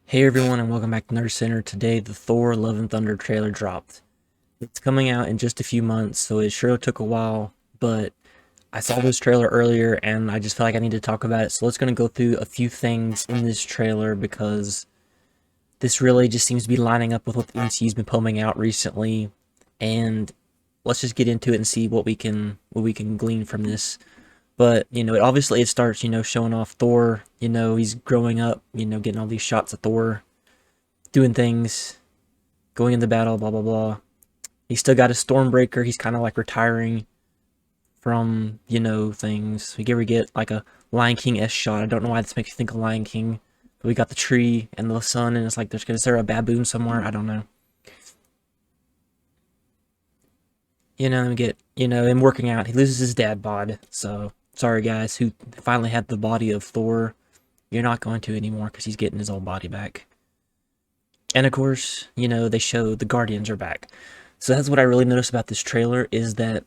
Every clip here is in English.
Hey everyone, and welcome back to Nerd Center. Today, the Thor Love Thunder trailer dropped. It's coming out in just a few months, so it sure took a while, but I saw this trailer earlier and I just feel like I need to talk about it. So let's gonna go through a few things in this trailer because this really just seems to be lining up with what the MCU's been pumping out recently. And let's just get into it and see what we can glean from this. But, it starts, showing off Thor, he's growing up, getting all these shots of Thor doing things, going into battle, blah blah blah. He's still got his Stormbreaker. He's kind of like retiring from things. We ever get like a Lion King S shot. I don't know why this makes you think of Lion King. But we got the tree and the sun, and it's like is there a baboon somewhere? I don't know. And we get him working out. He loses his dad bod. So sorry guys who finally had the body of Thor. You're not going to anymore because he's getting his old body back. And of course, they show the Guardians are back. So that's what I really noticed about this trailer is that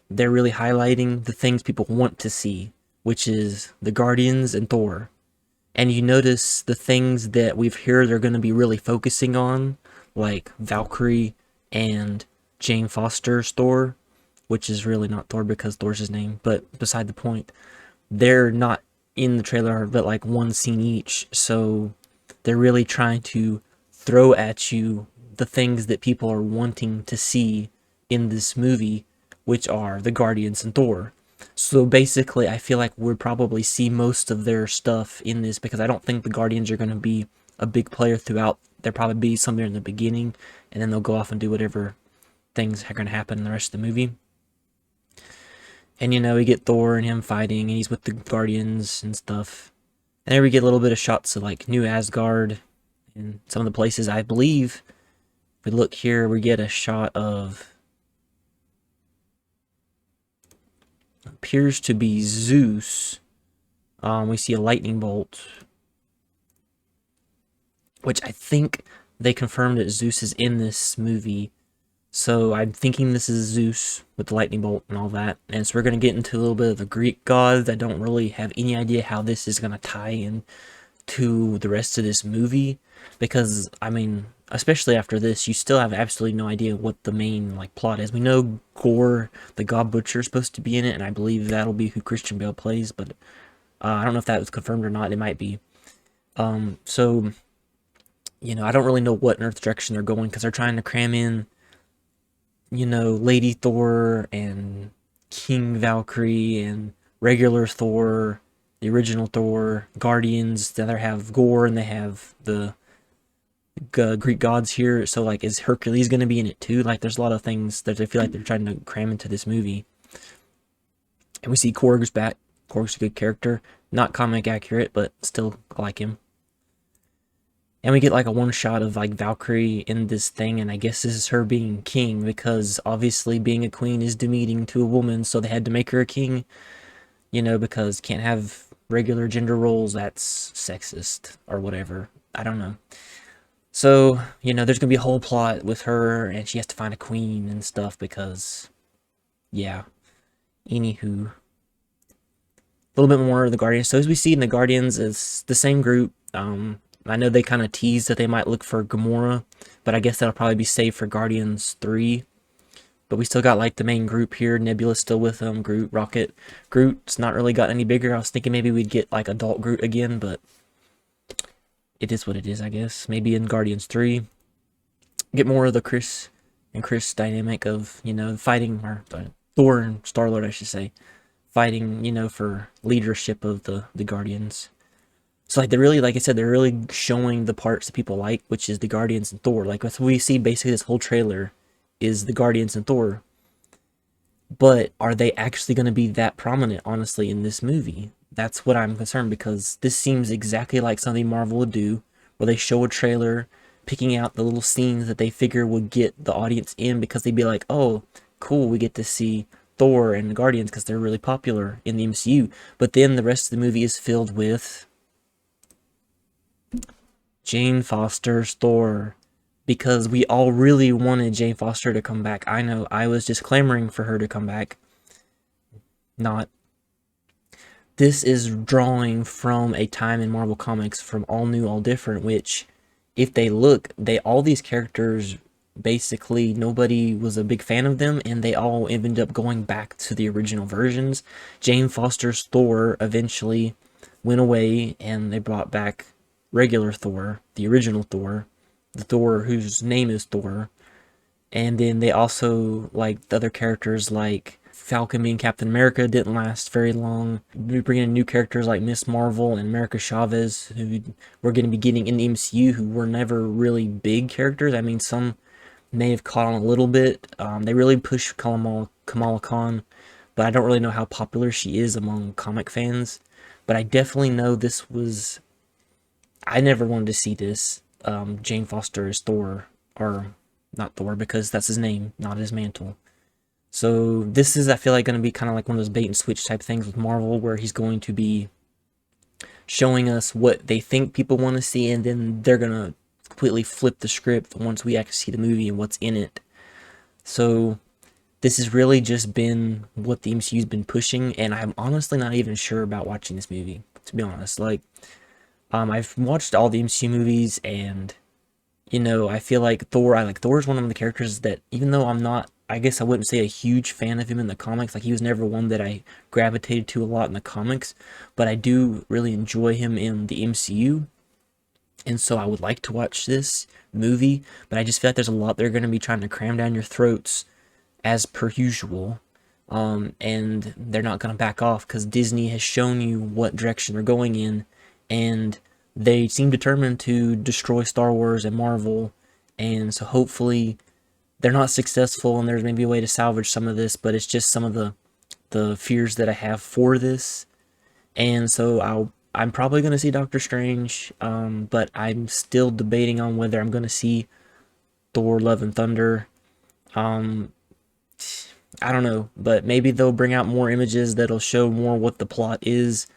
they're really highlighting the things people want to see, which is the Guardians and Thor. And you notice the things that we've heard they're going to be really focusing on, like Valkyrie and Jane Foster's Thor, which is really not Thor because Thor's his name, but beside the point, they're not in the trailer, but like one scene each, so they're really trying to throw at you the things that people are wanting to see in this movie, which are the Guardians and Thor. So basically, I feel like we'll probably see most of their stuff in this because I don't think the Guardians are going to be a big player throughout. They'll probably be somewhere in the beginning, and then they'll go off and do whatever things are going to happen in the rest of the movie. And we get Thor and him fighting, and he's with the Guardians and stuff. And there we get a little bit of shots of like New Asgard and some of the places. I believe if we look here, we get a shot of appears to be Zeus. We see a lightning bolt, which I think they confirmed that Zeus is in this movie. So I'm thinking this is Zeus with the lightning bolt and all that. And so we're going to get into a little bit of the Greek gods. I don't really have any idea how this is going to tie in to the rest of this movie. Because, I mean, especially after this, you still have absolutely no idea what the main plot is. We know Gore, the God Butcher, is supposed to be in it, and I believe that'll be who Christian Bale plays, but I don't know if that was confirmed or not. It might be. So, I don't really know what in Earth direction they're going, because they're trying to cram in, Lady Thor, and King Valkyrie, and regular Thor, the original Thor, Guardians. The other have Gore, and they have the Greek gods here. So is Hercules going to be in it too? There's a lot of things that I feel like they're trying to cram into this movie. And we see Korg's back. Korg's a good character, not comic accurate, but still I like him. And we get a one shot of Valkyrie in this thing, and I guess this is her being king because obviously being a queen is demeaning to a woman, so they had to make her a king. Because can't have regular gender roles. That's sexist or whatever. I don't know. So, there's going to be a whole plot with her, and she has to find a queen and stuff because, yeah. Anywho. A little bit more of the Guardians. So, as we see in the Guardians, it's the same group. I know they kind of teased that they might look for Gamora, but I guess that'll probably be saved for Guardians 3. But we still got the main group here. Nebula's still with them. Groot, Rocket. Groot's not really got any bigger. I was thinking maybe we'd get adult Groot again, but it is what it is, I guess. Maybe in Guardians 3. Get more of the Chris dynamic of, fighting, or Thor and Star-Lord, I should say. Fighting, for leadership of the Guardians. So they're really, like I said, they're really showing the parts that people like, which is the Guardians and Thor. That's what we see basically this whole trailer is the Guardians and Thor. But are they actually going to be that prominent, honestly, in this movie? That's what I'm concerned, because this seems exactly like something Marvel would do, where they show a trailer, picking out the little scenes that they figure would get the audience in, because they'd be like, oh, cool, we get to see Thor and the Guardians because they're really popular in the MCU. But then the rest of the movie is filled with Jane Foster's Thor, because we all really wanted Jane Foster to come back. I know I was just clamoring for her to come back. Not. this is drawing from a time in Marvel Comics from All New, All Different, which, if they look, all these characters, basically nobody was a big fan of them, and they all ended up going back to the original versions. Jane Foster's Thor eventually went away, and they brought back regular Thor, the original Thor, the Thor whose name is Thor. And then they also, like, the other characters like Falcon being Captain America didn't last very long. We're bringing in new characters like Miss Marvel and America Chavez, who we're going to be getting in the MCU, who were never really big characters. I mean, some may have caught on a little bit. They really pushed Kamala Khan, but I don't really know how popular she is among comic fans. But I definitely know this was... I never wanted to see this. Jane Foster as Thor, or not Thor, because that's his name, not his mantle. So this is, I feel like, going to be kind of like one of those bait and switch type things with Marvel, where he's going to be showing us what they think people want to see, and then they're going to completely flip the script once we actually see the movie and what's in it. So this has really just been what the MCU's been pushing, and I'm honestly not even sure about watching this movie, to be honest. Like, I've watched all the MCU movies, and you know, I feel like Thor's one of the characters that, even though I'm not, I guess I wouldn't say a huge fan of him in the comics, like he was never one that I gravitated to a lot in the comics, but I do really enjoy him in the MCU, and so I would like to watch this movie, but I just feel like there's a lot they're going to be trying to cram down your throats, as per usual, and they're not going to back off, because Disney has shown you what direction they're going in, and they seem determined to destroy Star Wars and Marvel, and so hopefully they're not successful, and there's maybe a way to salvage some of this, but it's just some of the fears that I have for this. And so I'm probably going to see Doctor Strange, but I'm still debating on whether I'm going to see Thor Love and Thunder. I don't know, but maybe they'll bring out more images that'll show more what the plot is,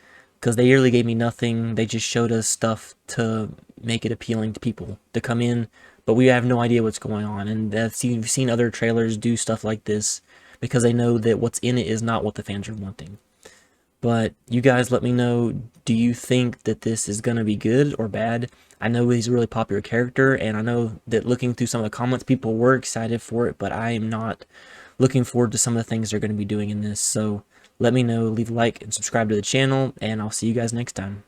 because they really gave me nothing. They just showed us stuff to make it appealing to people to come in, but we have no idea what's going on. And you've seen other trailers do stuff like this because they know that what's in it is not what the fans are wanting. But you guys let me know, do you think that this is going to be good or bad? I know he's a really popular character, and I know that looking through some of the comments, people were excited for it, but I am not looking forward to some of the things they're going to be doing in this. So let me know, leave a like and subscribe to the channel, and I'll see you guys next time.